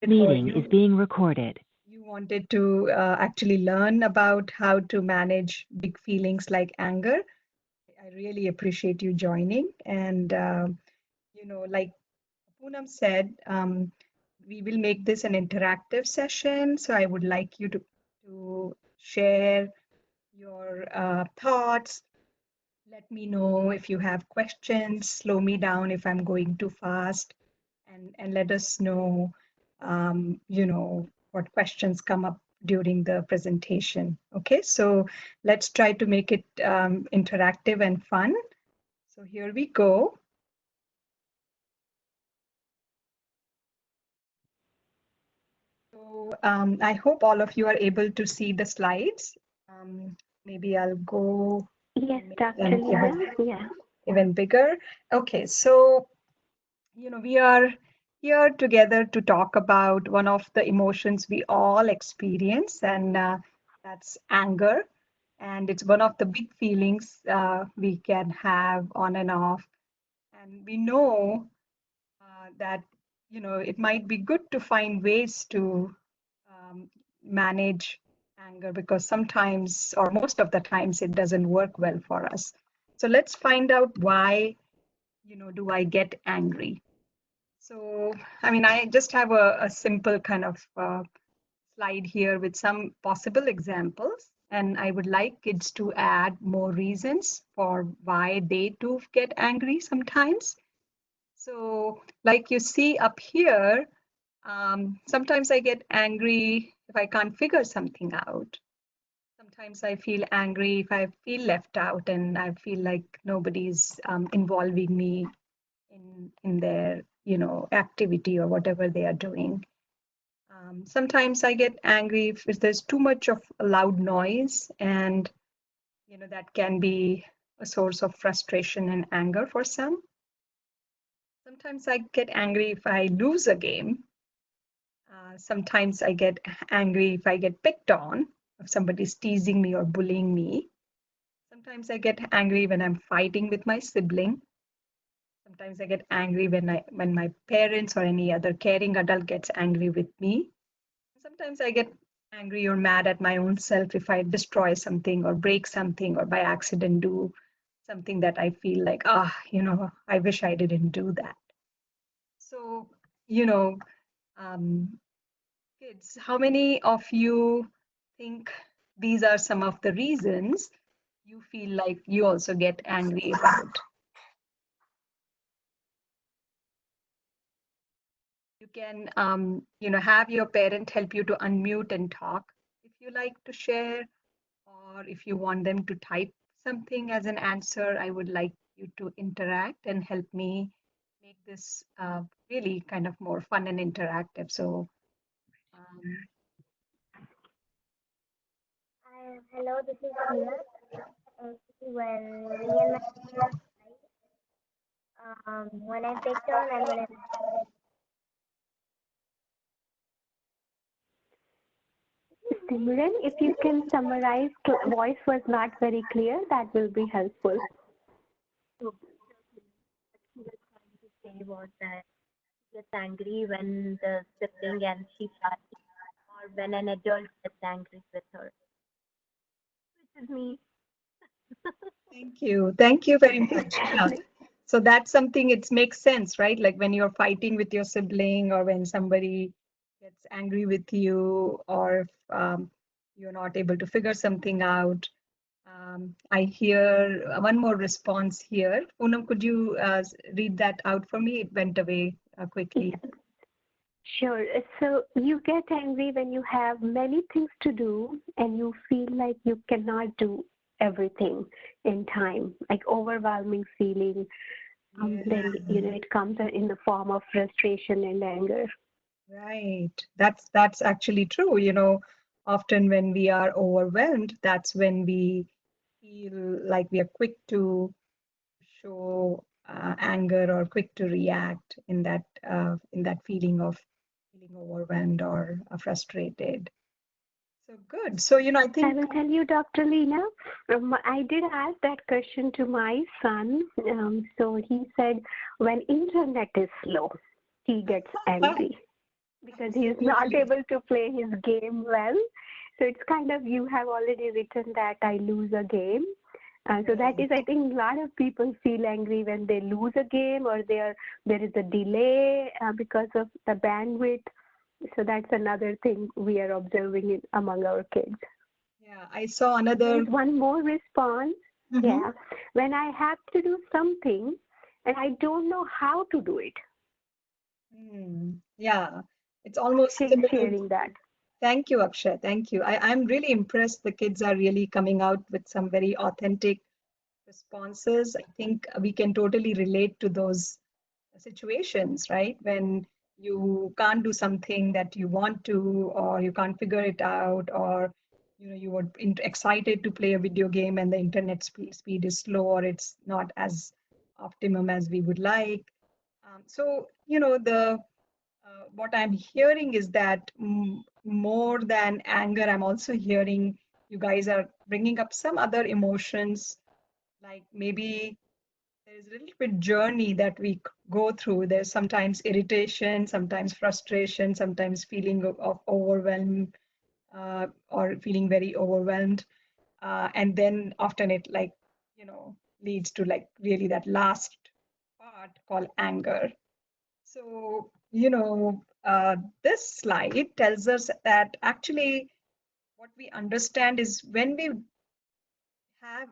Meeting is being recorded. You wanted to actually learn about how to manage big feelings like anger. I really appreciate you joining. And, like Poonam said, we will make this an interactive session. So I would like you to share your thoughts. Let me know if you have questions. Slow me down if I'm going too fast, and let us know, what questions come up during the presentation. Okay, so let's try to make it interactive and fun. So here we go. So I hope all of you are able to see the slides. Maybe I'll go Yes, and make Dr. them Leena. Yeah. even bigger. Okay, so we are here together to talk about one of the emotions we all experience, and that's anger. And it's one of the big feelings we can have on and off. And we know that, it might be good to find ways to manage anger because sometimes, or most of the times, it doesn't work well for us. So let's find out why, do I get angry? So, I mean, I just have a simple kind of slide here with some possible examples, and I would like kids to add more reasons for why they too get angry sometimes. So, like you see up here, sometimes I get angry if I can't figure something out. Sometimes I feel angry if I feel left out and I feel like nobody's involving me in their activity or whatever they are doing. Sometimes I get angry if there's too much of a loud noise, and that can be a source of frustration and anger for some. Sometimes I get angry if I lose a game. Sometimes I get angry if I get picked on, if somebody's teasing me or bullying me. Sometimes I get angry when I'm fighting with my sibling. Sometimes I get angry when my parents or any other caring adult gets angry with me. Sometimes I get angry or mad at my own self if I destroy something or break something or by accident do something that I feel like, I wish I didn't do that. So, you know, um, kids, how many of you think these are some of the reasons you feel like you also get angry about? You can, have your parent help you to unmute and talk if you like to share, or if you want them to type something as an answer. I would like you to interact and help me make this really kind of more fun and interactive. So, um, Hello, this is Leena. When me and my when I picked on and when I Simran, if you can summarize, voice was not very clear. That will be helpful. So she was trying to say was that she gets angry when the sibling and she fights, or when an adult gets angry with her, which is me. thank you. Thank you very much. Yeah. So that's something, it makes sense, right? Like when you're fighting with your sibling or when somebody gets angry with you, or if you're not able to figure something out. I hear one more response here. Poonam, could you read that out for me? It went away quickly. Sure. So you get angry when you have many things to do and you feel like you cannot do everything in time, like overwhelming feeling. Then it comes in the form of frustration and anger. Right. That's actually true. Often when we are overwhelmed, that's when we feel like we are quick to show anger or quick to react in that feeling of feeling overwhelmed or frustrated. So good. So I I think will tell you, Dr. Leena, I did ask that question to my son. So he said when internet is slow, he gets angry. because he's not Absolutely. able to play his game well. So it's kind of, you have already written that I lose a game. So that is, Right. I think, a lot of people feel angry when they lose a game, or there is a delay because of the bandwidth. So that's another thing we are observing among our kids. Yeah, I saw There another. is one more response. Mhm. Yeah. When I have to do something and I don't know how to do it. Yeah, it's almost similar. Sharing that. Thank you, Akshay. Thank you. I'm really impressed. The kids are really coming out with some very authentic responses. I think we can totally relate to those situations, right? When you can't do something that you want to, or you can't figure it out, or you were excited to play a video game and the internet speed is slow, or it's not as optimum as we would like. So, the what I'm hearing is that more than anger, I'm also hearing you guys are bringing up some other emotions, like maybe there is a little bit journey that we go through. There's sometimes irritation, sometimes frustration, sometimes feeling of overwhelm, or feeling very overwhelmed. And then often it leads to like really that last part called anger. So, this slide tells us that actually what we understand is when we have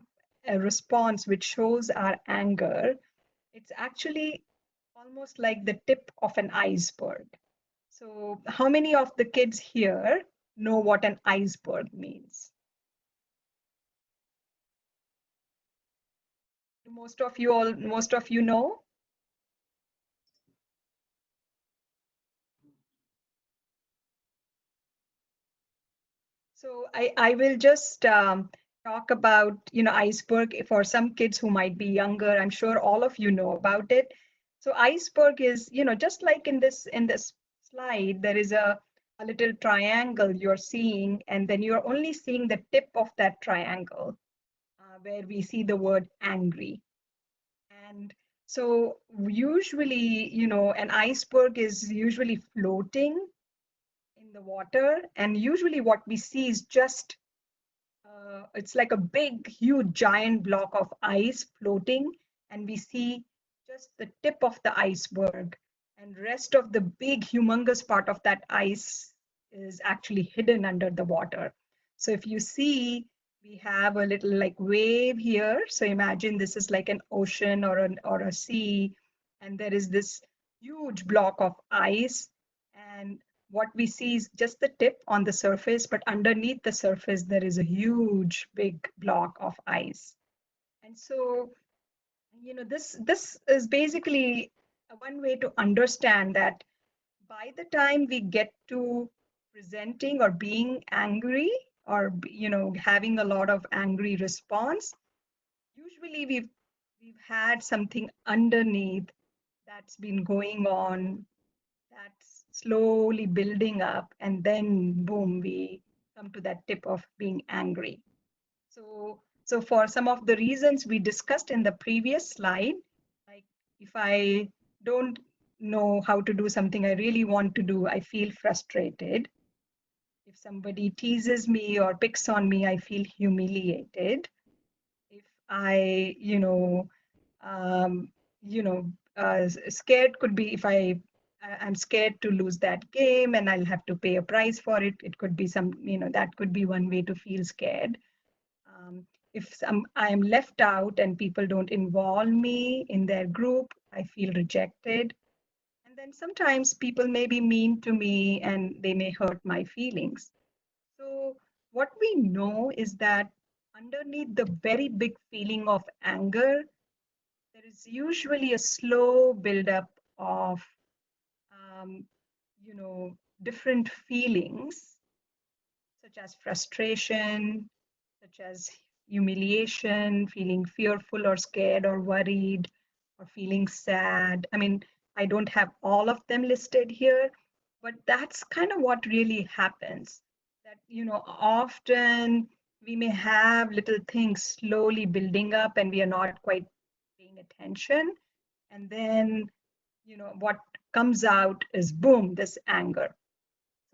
a response which shows our anger, it's actually almost like the tip of an iceberg. So, how many of the kids here know what an iceberg means? Most of you know? So I will just talk about, iceberg for some kids who might be younger. I'm sure all of you know about it. So iceberg is, just like in this slide, there is a little triangle you're seeing, and then you're only seeing the tip of that triangle, where we see the word angry. And so usually, an iceberg is usually floating in the water, and usually what we see is just it's like a big, huge, giant block of ice floating, and we see just the tip of the iceberg, and rest of the big, humongous part of that ice is actually hidden under the water. So if you see, we have a little like wave here. So imagine this is like an ocean or a sea, and there is this huge block of ice, and what we see is just the tip on the surface, but underneath the surface, there is a huge, big block of ice. And so, this is basically one way to understand that by the time we get to presenting or being angry, or having a lot of angry response, usually we've had something underneath that's been going on, that's slowly building up, and then boom, we come to that tip of being angry. So for some of the reasons we discussed in the previous slide, like if I don't know how to do something I really want to do, I feel frustrated. If somebody teases me or picks on me, I feel humiliated. If I, um, scared could be if I'm scared to lose that game and I'll have to pay a price for it. It could be that could be one way to feel scared. If I am left out and people don't involve me in their group, I feel rejected. And then sometimes people may be mean to me and they may hurt my feelings. So what we know is that underneath the very big feeling of anger, there is usually a slow buildup of, um, different feelings, such as frustration, such as humiliation, feeling fearful or scared or worried, or feeling sad. I mean, I don't have all of them listed here, but that's kind of what really happens. That, often we may have little things slowly building up and we are not quite paying attention. And then, what comes out is boom, this anger.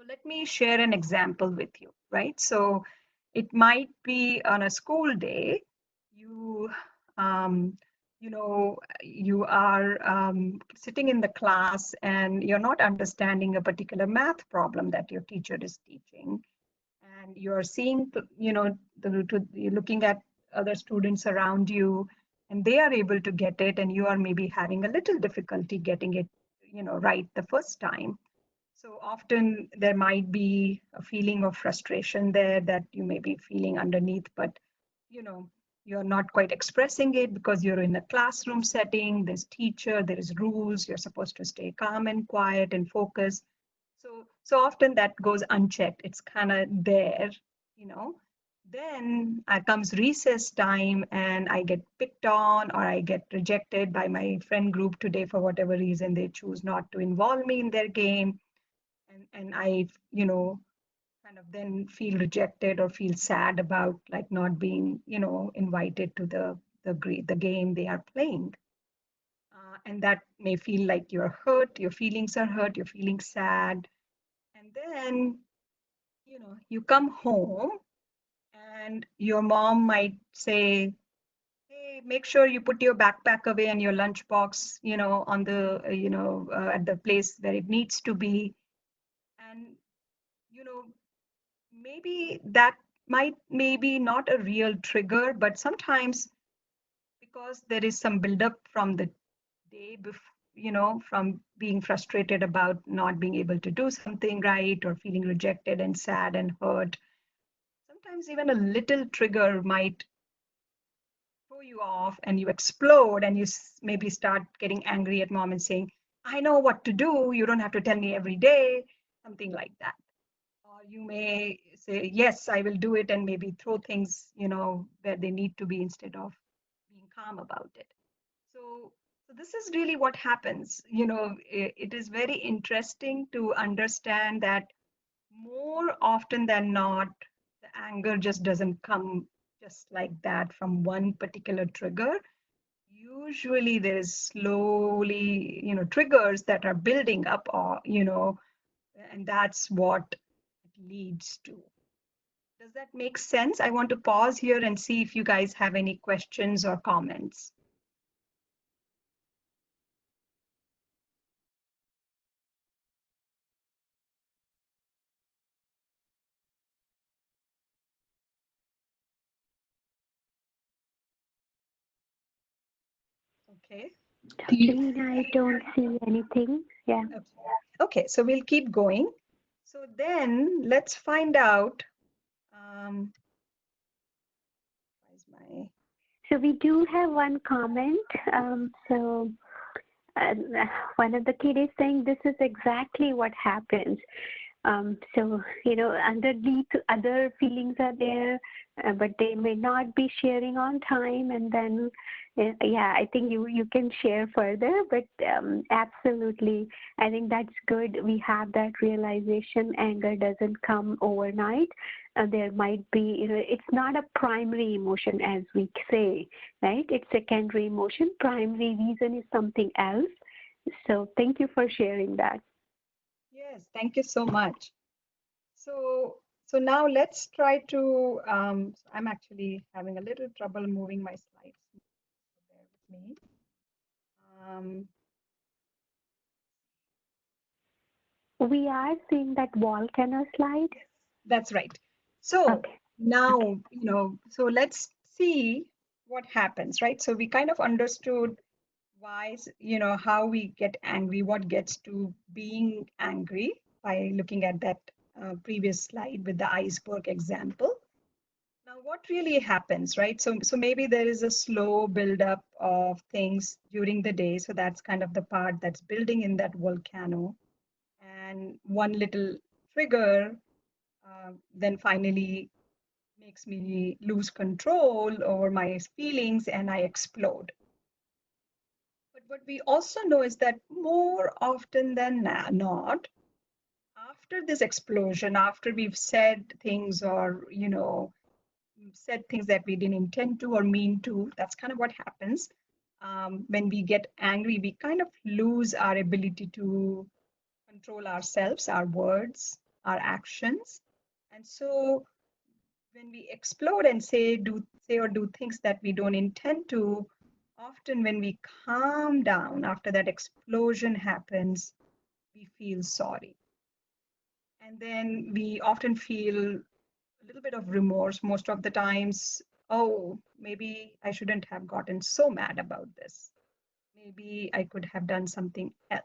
let me share an example with you, right? So it might be on a school day, you, um, you are sitting in the class and you're not understanding a particular math problem that your teacher is teaching. And you're seeing, you're looking at other students around you and they are able to get it and you are maybe having a little difficulty getting it, right the first time. So often there might be a feeling of frustration there that you may be feeling underneath, but you know, you're not quite expressing it because you're in a classroom setting, there's teacher, there is rules, you're supposed to stay calm and quiet and focus. So often that goes unchecked. It's kind of there, you know. Then comes recess time and I get picked on or I get rejected by my friend group today for whatever reason. They choose not to involve me in their game and I, kind of then feel rejected or feel sad about like not being, invited to the game they are playing. And that may feel like you're hurt, your feelings are hurt, you're feeling sad. And then, you come home and your mom might say, hey, make sure you put your backpack away and your lunchbox, on the, at the place where it needs to be. And, you know, maybe that might maybe not a real trigger, but sometimes because there is some buildup from the day before, from being frustrated about not being able to do something right or feeling rejected and sad and hurt. Sometimes even a little trigger might throw you off and you explode and you maybe start getting angry at mom and saying, I know what to do. You don't have to tell me every day, something like that. Or you may say, yes, I will do it, and maybe throw things, where they need to be instead of being calm about it. So this is really what happens. It is very interesting to understand that more often than not, the anger just doesn't come just like that from one particular trigger. Usually there is slowly, triggers that are building up or, and that's what it leads to. Does that make sense? I want to pause here and see if you guys have any questions or comments. Okay. Leena, I don't see anything. Yeah. Okay, so we'll keep going. So then let's find out. Where's my So we do have one comment. So uh, one of the kids is saying this is exactly what happens. So, underneath other feelings are there, but they may not be sharing on time. And then, yeah, I think you can share further, but absolutely, I think that's good. We have that realization. Anger doesn't come overnight. There might be, it's not a primary emotion as we say, right? It's secondary emotion. Primary reason is something else. So thank you for sharing that. Yes, thank you so much. So now let's try to, I'm actually having a little trouble moving my slides. Bear with me. Um, We are seeing that volcano slide. that's right. So Okay. now, so let's see what happens, right? So we kind of understood why, how we get angry, what gets to being angry by looking at that previous slide with the iceberg example. Now, what really happens, right? So maybe there is a slow buildup of things during the day. So that's kind of the part that's building in that volcano. And one little trigger then finally makes me lose control over my feelings and I explode. But what we also know is that more often than not, after this explosion, after we've said things or, said things that we didn't intend to or mean to, that's kind of what happens. When we get angry, we kind of lose our ability to control ourselves, our words. our actions. And so when we explode and say or do things that we don't intend to, often when we calm down after that explosion happens, we feel sorry. And then we often feel a little bit of remorse most of the times. Oh, maybe I shouldn't have gotten so mad about this. Maybe I could have done something else.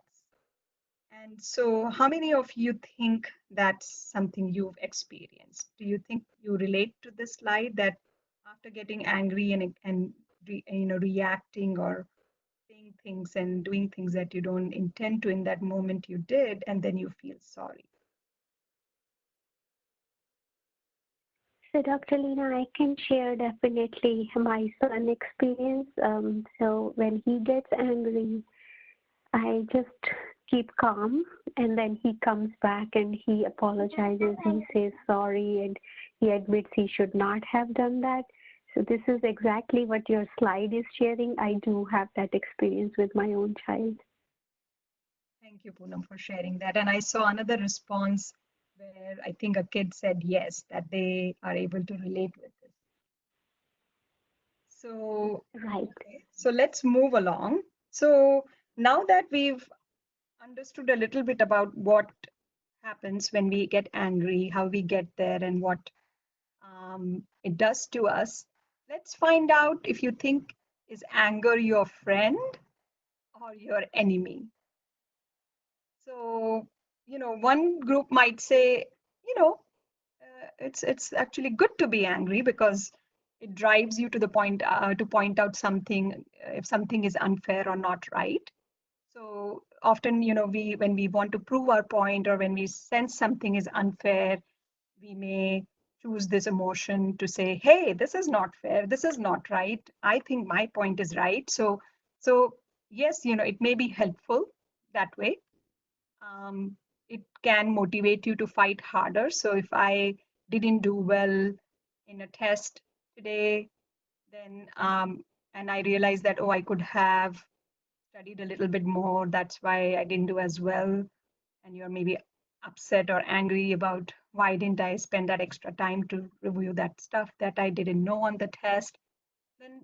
And so, how many of you think that's something you've experienced? Do you think you relate to this slide that after getting angry and reacting or saying things and doing things that you don't intend to in that moment you did, and then you feel sorry? So, Dr. Leena, I can share definitely my son experience. So when he gets angry, I just keep calm, and then he comes back and he apologizes. He says sorry, and he admits he should not have done that. So this is exactly what your slide is sharing. I do have that experience with my own child. Thank you, Poonam, for sharing that. And I saw another response where I think a kid said yes, that they are able to relate with this. So, Right. okay, so let's move along. So now that we've understood a little bit about what happens when we get angry, how we get there, and what it does to us, let's find out if you think is anger your friend or your enemy. So, one group might say, you know, it's actually good to be angry because it drives you to the point to point out something if something is unfair or not right. So often, we when we want to prove our point or when we sense something is unfair, we may choose this emotion to say, hey, this is not fair, this is not right, I think my point is right. So yes, it may be helpful that way. It can motivate you to fight harder. So if I didn't do well in a test today, then and I realized that, oh, I could have studied a little bit more, that's why I didn't do as well, and you're maybe upset or angry about why didn't I spend that extra time to review that stuff that I didn't know on the test,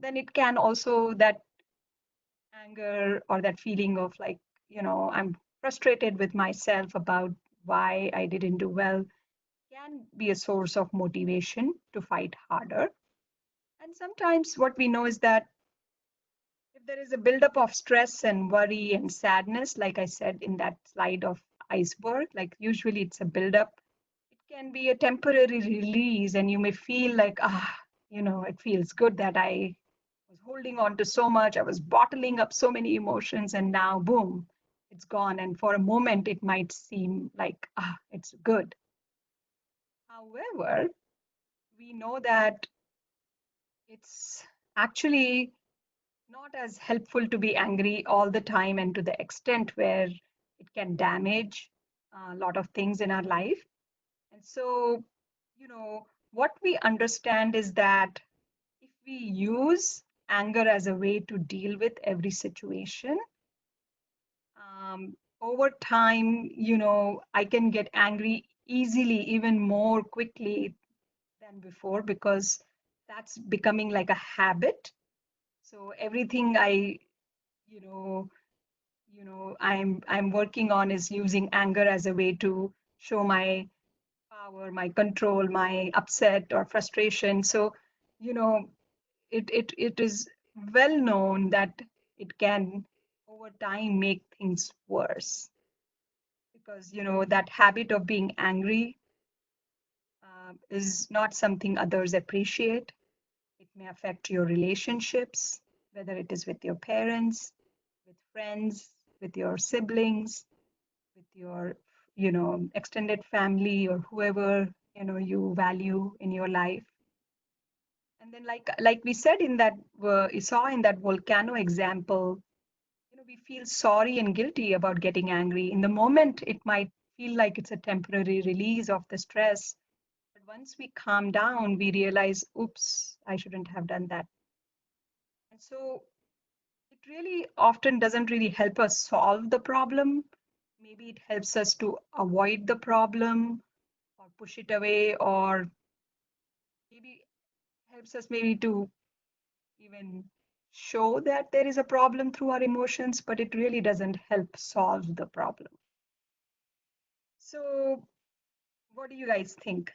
then it can also, that anger or that feeling of like, I'm frustrated with myself about why I didn't do well, can be a source of motivation to fight harder. And sometimes what we know is that if there is a buildup of stress and worry and sadness, like I said in that slide of iceberg, like usually it's a buildup, it can be a temporary release, and you may feel like, it feels good that I was holding on to so much, I was bottling up so many emotions, and now, boom, it's gone. And for a moment, it might seem like, it's good. However, we know that it's actually not as helpful to be angry all the time and to the extent where it can damage a lot of things in our life. And so, what we understand is that if we use anger as a way to deal with every situation, over time, I can get angry easily, even more quickly than before, because that's becoming like a habit. So everything you know, I'm working on is using anger as a way to show my power, my control, my upset or frustration. So, you know, it is well known that it can over time make things worse, because that habit of being angry is not something others appreciate. It may affect your relationships, whether it is with your parents, with friends, with your siblings, with your extended family, or whoever you value in your life. And then, like we said in that you saw in that volcano example, we feel sorry and guilty about getting angry. In the moment, it might feel like it's a temporary release of the stress, but once we calm down, we realize, oops, I shouldn't have done that. And so it really often doesn't really help us solve the problem. Maybe it helps us to avoid the problem, push it away, or maybe helps us maybe to even show that there is a problem through our emotions, but it really doesn't help solve the problem. So, what do you guys think?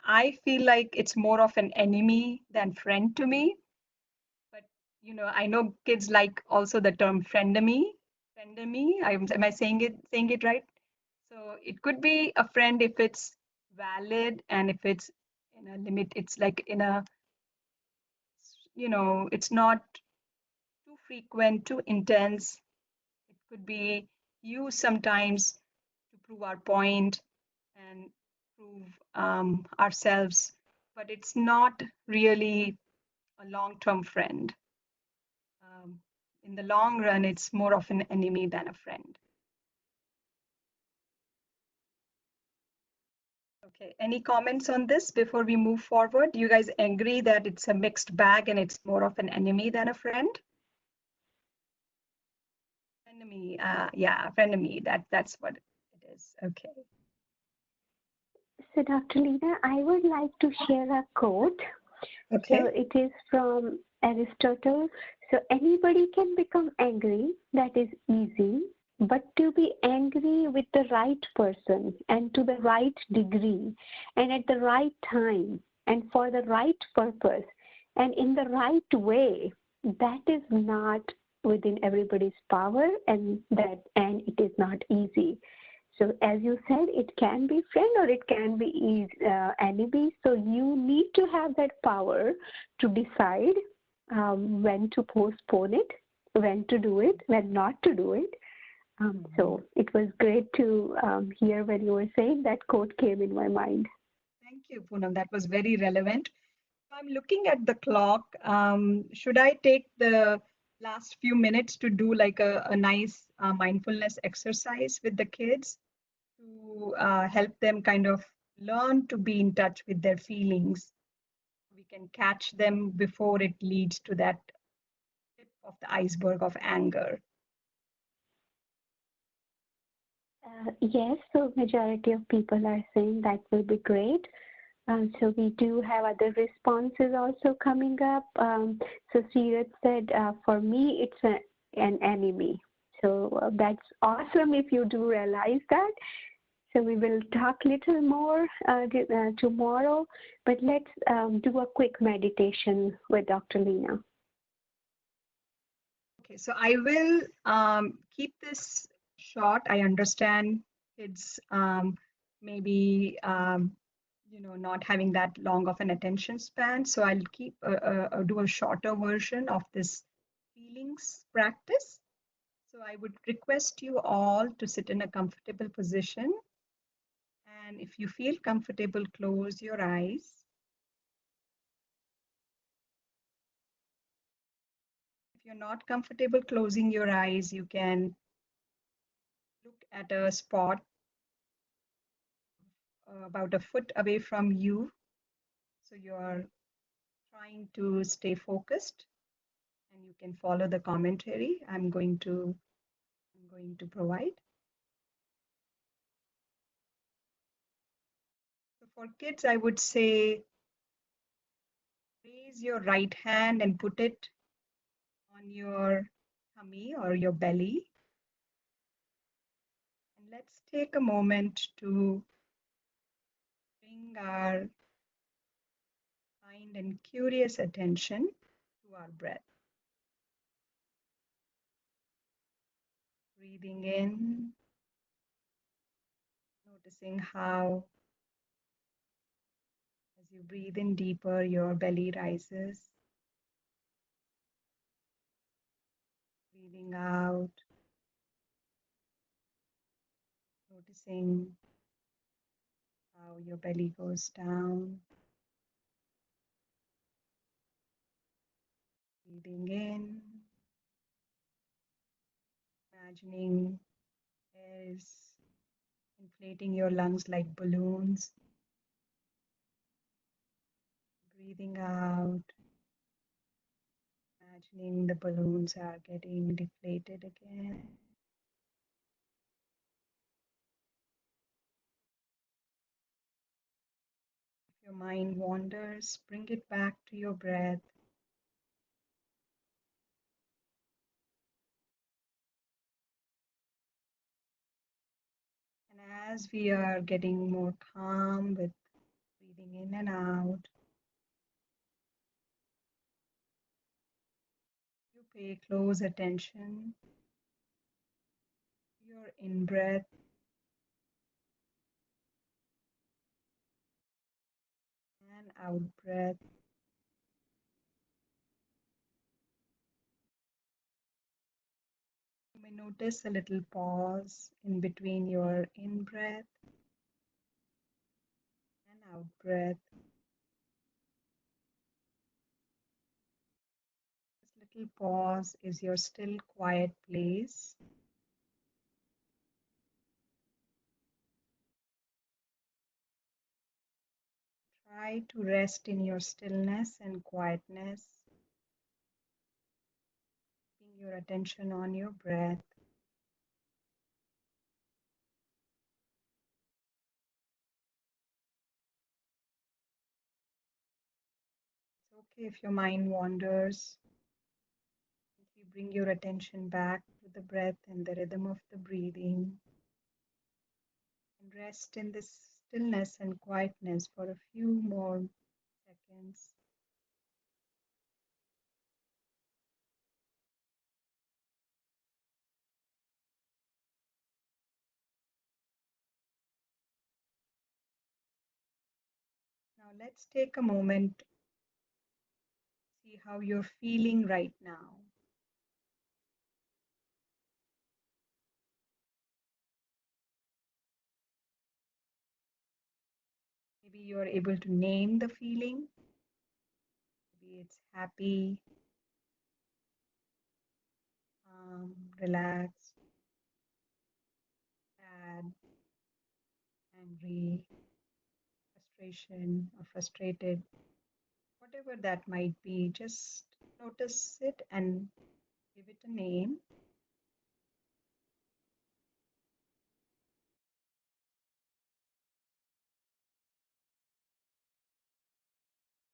I feel like it's more of an enemy than friend to me. But I know kids like also the term frenemy. Frenemy. Am I saying it right? So it could be a friend if it's valid and if it's in a limit. It's like in a it's not too frequent, too intense. It could be used sometimes to prove our point and prove ourselves, but it's not really a long-term friend. Um, in the long run, it's more of an enemy than a friend. Okay, any comments on this before we move forward? Do you guys agree that it's a mixed bag and it's more of an enemy than a friend? Enemy, yeah, frenemy, that's what it is. Okay. So, Dr. Leena, I would like to share a quote. Okay. So, it is from Aristotle. So, anybody can become angry, that is easy. But to be angry with the right person and to the right degree and at the right time and for the right purpose and in the right way, that is not within everybody's power, and it is not easy. So as you said, it can be friend or it can be enemy. So you need to have that power to decide when to postpone it, when to do it, when not to do it. So it was great to hear when you were saying that quote came in my mind. Thank you, Poonam. That was very relevant. I'm looking at the clock. Should I take the last few minutes to do like a nice mindfulness exercise with the kids to help them kind of learn to be in touch with their feelings? We can catch them before it leads to that tip of the iceberg of anger. Yes, so majority of people are saying that will be great. So we do have other responses also coming up. So Sirat said, for me, it's an enemy. So that's awesome if you do realize that. So we will talk a little more tomorrow, but let's do a quick meditation with Dr. Leena. Okay, so I will keep this short. I understand kids maybe not having that long of an attention span. So I'll do a shorter version of this feelings practice. So I would request you all to sit in a comfortable position. And if you feel comfortable, close your eyes. If you're not comfortable closing your eyes, you can look at a spot about a foot away from you. So you're trying to stay focused and you can follow the commentary I'm going to provide. So for kids, I would say raise your right hand and put it on your tummy or your belly. And let's take a moment to bring our kind and curious attention to our breath. Breathing in, noticing how as you breathe in deeper, your belly rises. Breathing out, noticing how your belly goes down. Breathing in, imagining air is inflating your lungs like balloons. Breathing out, imagining the balloons are getting deflated again. Your mind wanders, bring it back to your breath. And as we are getting more calm with breathing in and out, you pay close attention to your in breath and out breath. You may notice a little pause in between your in breath and out breath. This little pause is your still quiet place. Try to rest in your stillness and quietness, keeping your attention on your breath. It's okay if your mind wanders. You bring your attention back to the breath and the rhythm of the breathing, and rest in this stillness and quietness for a few more seconds. Now let's take a moment to see how you're feeling right now. Maybe you're able to name the feeling. Maybe it's happy, relaxed, sad, angry, frustration, or frustrated. Whatever that might be, just notice it and give it a name.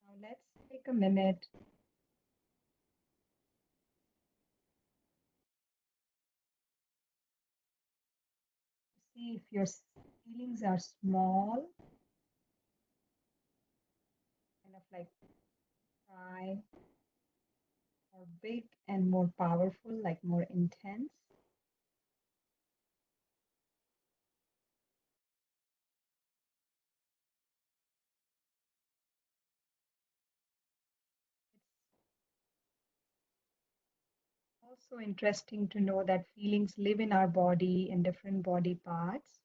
Now let's take a minute to see if your feelings are small, kind of like shy, or big and more powerful, like more intense. It's also interesting to know that feelings live in our body in different body parts.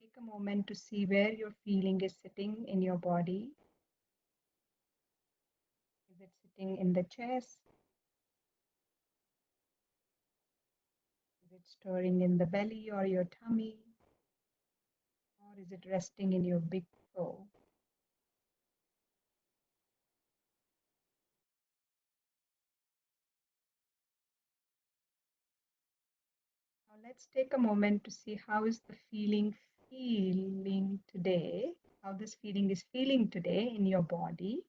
Take a moment to see where your feeling is sitting in your body. Is it sitting in the chest? Is it stirring in the belly or your tummy? Or is it resting in your big toe? Now let's take a moment to see how is the feeling today, how this feeling is feeling today in your body.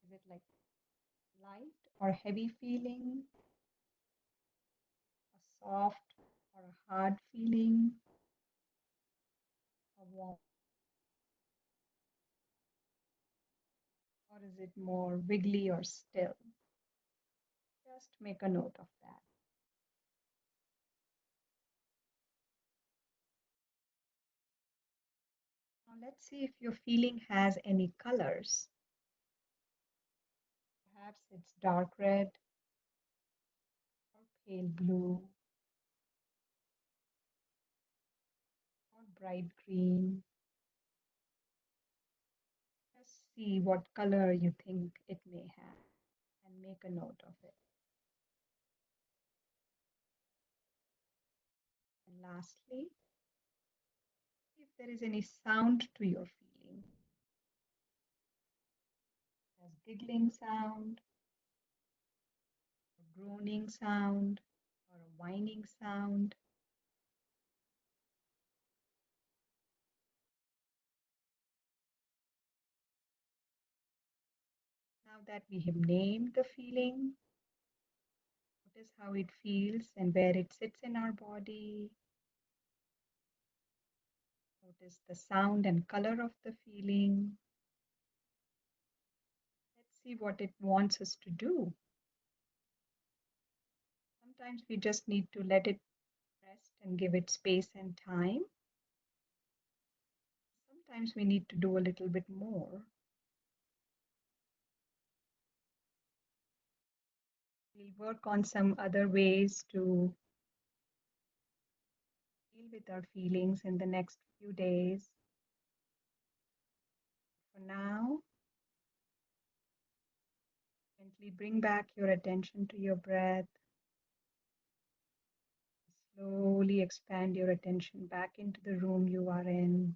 Is it like light or heavy feeling, a soft or a hard feeling, a warm, or is it more wiggly or still? Just make a note of that. Now let's see if your feeling has any colors. Perhaps it's dark red or pale blue or bright green. Just see what color you think it may have and make a note of it. And lastly, if there is any sound to your feeling, as giggling sound, a groaning sound, or a whining sound. Now that we have named the feeling, notice how it feels and where it sits in our body. Notice the sound and color of the feeling. Let's see what it wants us to do. Sometimes we just need to let it rest and give it space and time. Sometimes we need to do a little bit more. We'll work on some other ways to deal with our feelings in the next few days. For now, gently bring back your attention to your breath. Slowly expand your attention back into the room you are in.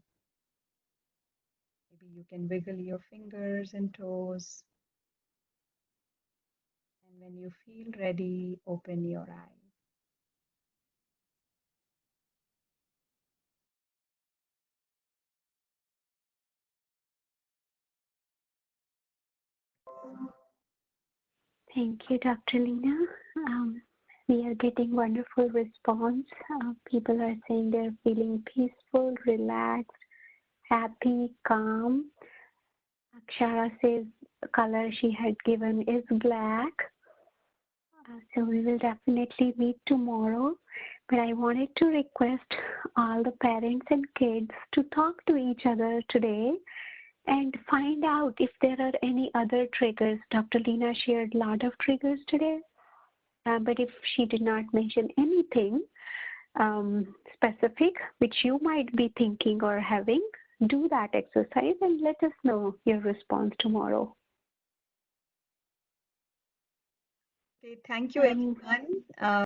Maybe you can wiggle your fingers and toes. And when you feel ready, open your eyes. Thank you, Dr. Leena. We are getting wonderful response. People are saying they're feeling peaceful, relaxed, happy, calm. Akshara says the color she had given is black. So we will definitely meet tomorrow. But I wanted to request all the parents and kids to talk to each other today and find out if there are any other triggers. Dr. Leena shared a lot of triggers today, but if she did not mention anything specific which you might be thinking or having, do that exercise and let us know your response tomorrow. Okay, thank you, everyone.